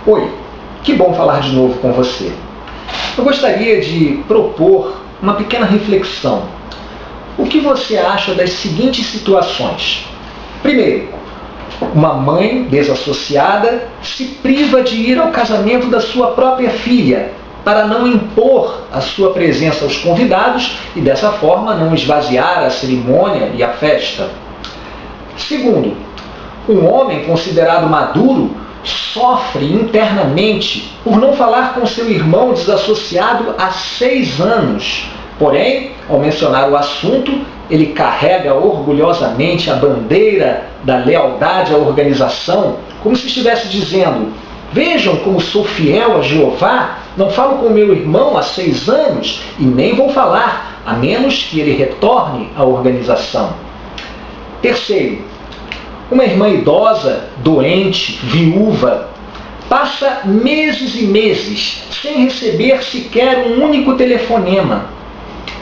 Oi, que bom falar de novo com você. Eu gostaria de propor uma pequena reflexão. O que você acha das seguintes situações? Primeiro, uma mãe desassociada se priva de ir ao casamento da sua própria filha para não impor a sua presença aos convidados e dessa forma não esvaziar a cerimônia e a festa. Segundo, um homem considerado maduro sofre internamente por não falar com seu irmão desassociado há 6 anos. Porém, ao mencionar o assunto, ele carrega orgulhosamente a bandeira da lealdade à organização, como se estivesse dizendo: vejam como sou fiel a Jeová, não falo com meu irmão há 6 anos e nem vou falar, a menos que ele retorne à organização. Terceiro, uma irmã idosa, doente, viúva, passa meses e meses sem receber sequer um único telefonema.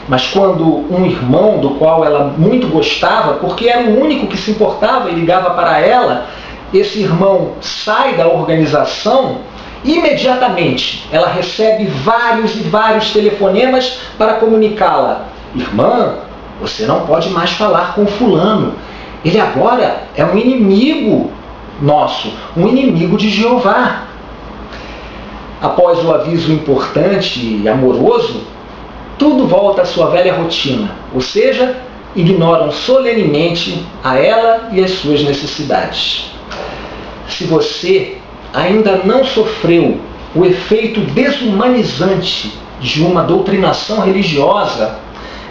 Mas quando um irmão do qual ela muito gostava, porque era o único que se importava e ligava para ela, esse irmão sai da organização, imediatamente ela recebe vários e vários telefonemas para comunicá-la: irmã, você não pode mais falar com fulano. Ele agora é um inimigo nosso, um inimigo de Jeová. Após o aviso importante e amoroso, tudo volta à sua velha rotina, ou seja, ignoram solenemente a ela e as suas necessidades. Se você ainda não sofreu o efeito desumanizante de uma doutrinação religiosa,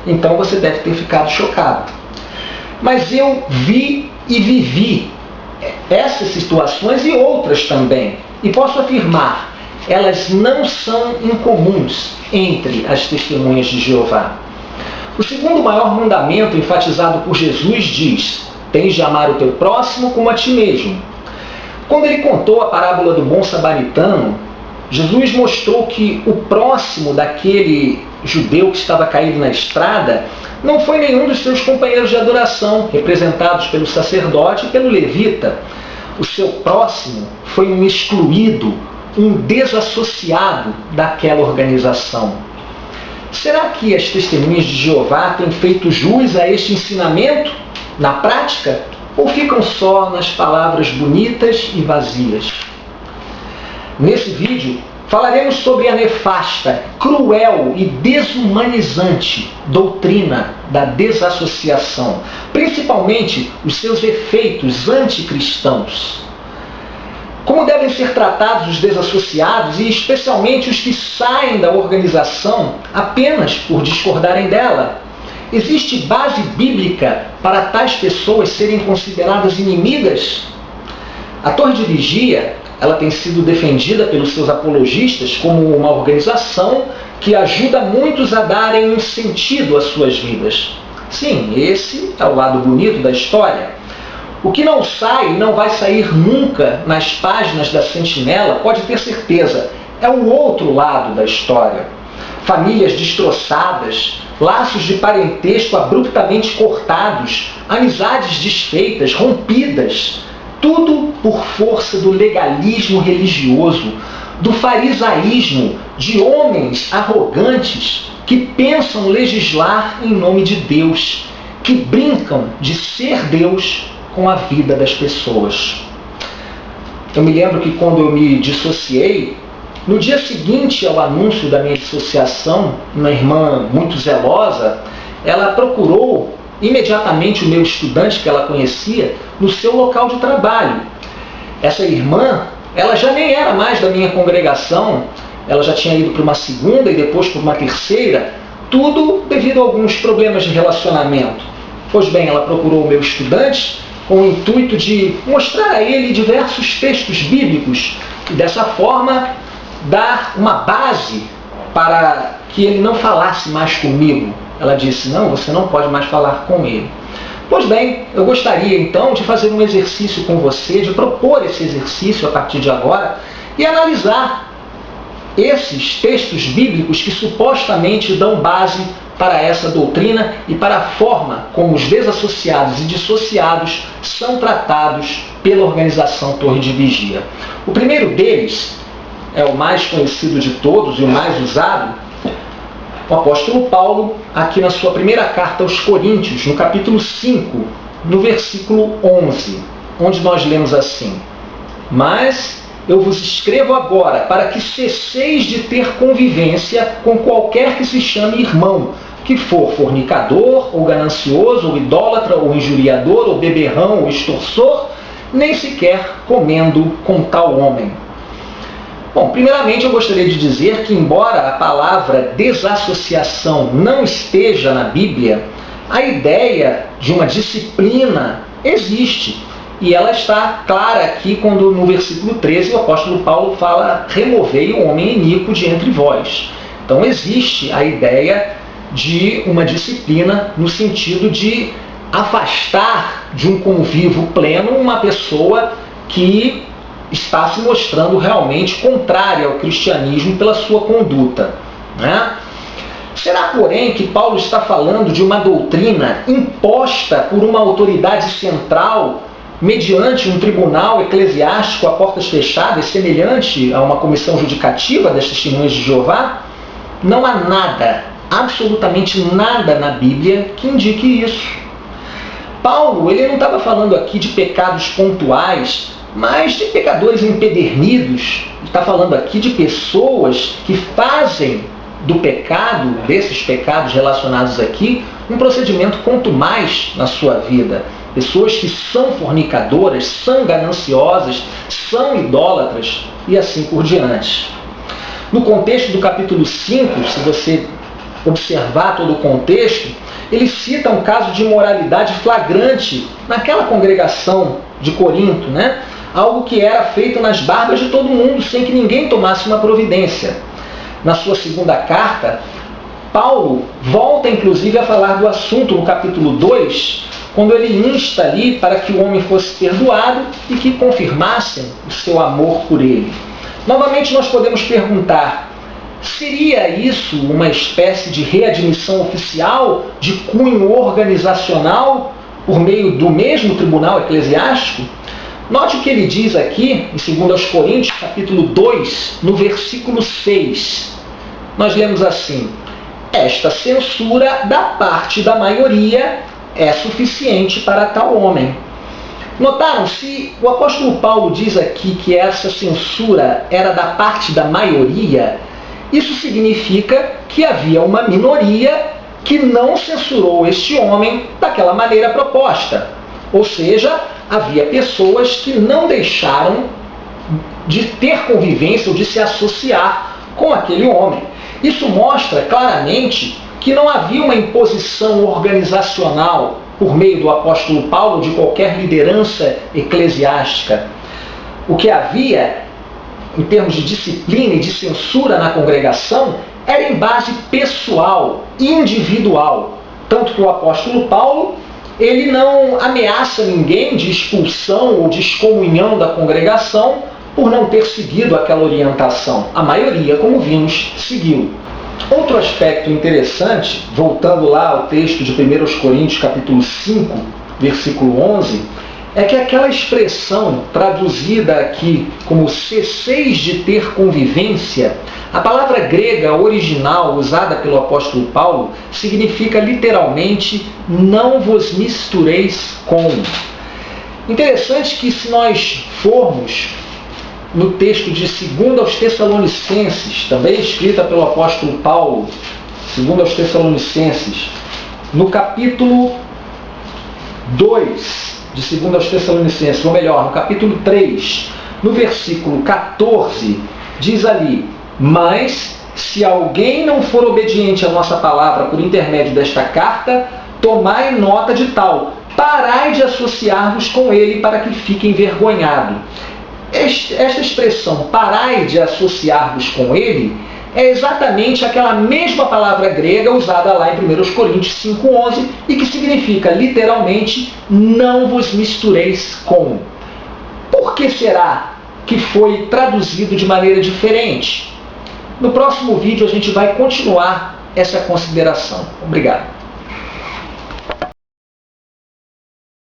então você deve ter ficado chocado. Mas eu vi e vivi essas situações e outras também. E posso afirmar, elas não são incomuns entre as testemunhas de Jeová. O segundo maior mandamento enfatizado por Jesus diz: tens de amar o teu próximo como a ti mesmo. Quando ele contou a parábola do bom samaritano, Jesus mostrou que o próximo daquele judeu que estava caído na estrada não foi nenhum dos seus companheiros de adoração, representados pelo sacerdote e pelo levita. O seu próximo foi um excluído, um desassociado daquela organização. Será que as testemunhas de Jeová têm feito jus a este ensinamento na prática? Ou ficam só nas palavras bonitas e vazias? Nesse vídeo, falaremos sobre a nefasta, cruel e desumanizante doutrina da desassociação, principalmente os seus efeitos anticristãos. Como devem ser tratados os desassociados e especialmente os que saem da organização apenas por discordarem dela? Existe base bíblica para tais pessoas serem consideradas inimigas? A Torre de Vigia, ela tem sido defendida pelos seus apologistas como uma organização que ajuda muitos a darem um sentido às suas vidas. Sim, esse é o lado bonito da história. O que não sai e não vai sair nunca nas páginas da Sentinela, pode ter certeza, é o outro lado da história. Famílias destroçadas, laços de parentesco abruptamente cortados, amizades desfeitas, rompidas, tudo por força do legalismo religioso, do farisaísmo de homens arrogantes que pensam legislar em nome de Deus, que brincam de ser Deus com a vida das pessoas. Eu me lembro que quando eu me dissociei, no dia seguinte ao anúncio da minha dissociação, uma irmã muito zelosa, ela procurou imediatamente o meu estudante que ela conhecia no seu local de trabalho. Essa irmã, ela já nem era mais da minha congregação, ela já tinha ido para uma segunda e depois para uma terceira, tudo devido a alguns problemas de relacionamento. Pois bem, ela procurou o meu estudante com o intuito de mostrar a ele diversos textos bíblicos e dessa forma dar uma base para que ele não falasse mais comigo. Ela disse: não, você não pode mais falar com ele. Pois bem, eu gostaria então de fazer um exercício com você, de propor esse exercício a partir de agora e analisar esses textos bíblicos que supostamente dão base para essa doutrina e para a forma como os desassociados e dissociados são tratados pela organização Torre de Vigia. O primeiro deles é o mais conhecido de todos e o mais usado, o apóstolo Paulo, aqui na sua primeira carta aos Coríntios, no capítulo 5, no versículo 11, onde nós lemos assim: mas eu vos escrevo agora para que cesseis de ter convivência com qualquer que se chame irmão, que for fornicador, ou ganancioso, ou idólatra, ou injuriador, ou beberrão, ou extorsor, nem sequer comendo com tal homem. Bom, primeiramente eu gostaria de dizer que, embora a palavra desassociação não esteja na Bíblia, a ideia de uma disciplina existe. E ela está clara aqui quando no versículo 13 o apóstolo Paulo fala: removei o homem iníquo de entre vós. Então existe a ideia de uma disciplina no sentido de afastar de um convívio pleno uma pessoa que está se mostrando realmente contrária ao cristianismo pela sua conduta, né? Será, porém, que Paulo está falando de uma doutrina imposta por uma autoridade central mediante um tribunal eclesiástico a portas fechadas, semelhante a uma comissão judicativa das testemunhas de Jeová? Não há nada, absolutamente nada na Bíblia que indique isso. Paulo, ele não estava falando aqui de pecados pontuais, mas de pecadores empedernidos. Ele está falando aqui de pessoas que fazem do pecado, desses pecados relacionados aqui, um procedimento contumaz na sua vida. Pessoas que são fornicadoras, são gananciosas, são idólatras e assim por diante. No contexto do capítulo 5, se você observar todo o contexto, ele cita um caso de imoralidade flagrante naquela congregação de Corinto, né? Algo que era feito nas barbas de todo mundo, sem que ninguém tomasse uma providência. Na sua segunda carta, Paulo volta inclusive a falar do assunto no capítulo 2, quando ele insta ali para que o homem fosse perdoado e que confirmassem o seu amor por ele. Novamente nós podemos perguntar: seria isso uma espécie de readmissão oficial de cunho organizacional por meio do mesmo tribunal eclesiástico? Note o que ele diz aqui em 2 Coríntios, capítulo 2, no versículo 6. Nós lemos assim: esta censura da parte da maioria é suficiente para tal homem. Notaram? Se o apóstolo Paulo diz aqui que essa censura era da parte da maioria, isso significa que havia uma minoria que não censurou este homem daquela maneira proposta. Ou seja, havia pessoas que não deixaram de ter convivência ou de se associar com aquele homem. Isso mostra claramente que não havia uma imposição organizacional por meio do apóstolo Paulo de qualquer liderança eclesiástica. O que havia, em termos de disciplina e de censura na congregação, era em base pessoal, individual. Tanto que o apóstolo Paulo, ele não ameaça ninguém de expulsão ou de excomunhão da congregação por não ter seguido aquela orientação. A maioria, como vimos, seguiu. Outro aspecto interessante, voltando lá ao texto de 1 Coríntios capítulo 5, versículo 11, é que aquela expressão traduzida aqui como cesseis de ter convivência, a palavra grega original usada pelo apóstolo Paulo significa literalmente não vos mistureis com. Interessante que, se nós formos no texto de 2 aos Tessalonicenses, também escrita pelo apóstolo Paulo, 2 aos Tessalonicenses, no capítulo 2 de 2 aos Tessalonicenses, ou melhor, no capítulo 3, no versículo 14, diz ali: mas se alguém não for obediente à nossa palavra por intermédio desta carta, tomai nota de tal, parai de associar-vos com ele para que fique envergonhado. Esta expressão, parai de associar-vos com ele, é exatamente aquela mesma palavra grega usada lá em 1 Coríntios 5,11 e que significa literalmente não vos mistureis com. Por que será que foi traduzido de maneira diferente? No próximo vídeo a gente vai continuar essa consideração. Obrigado.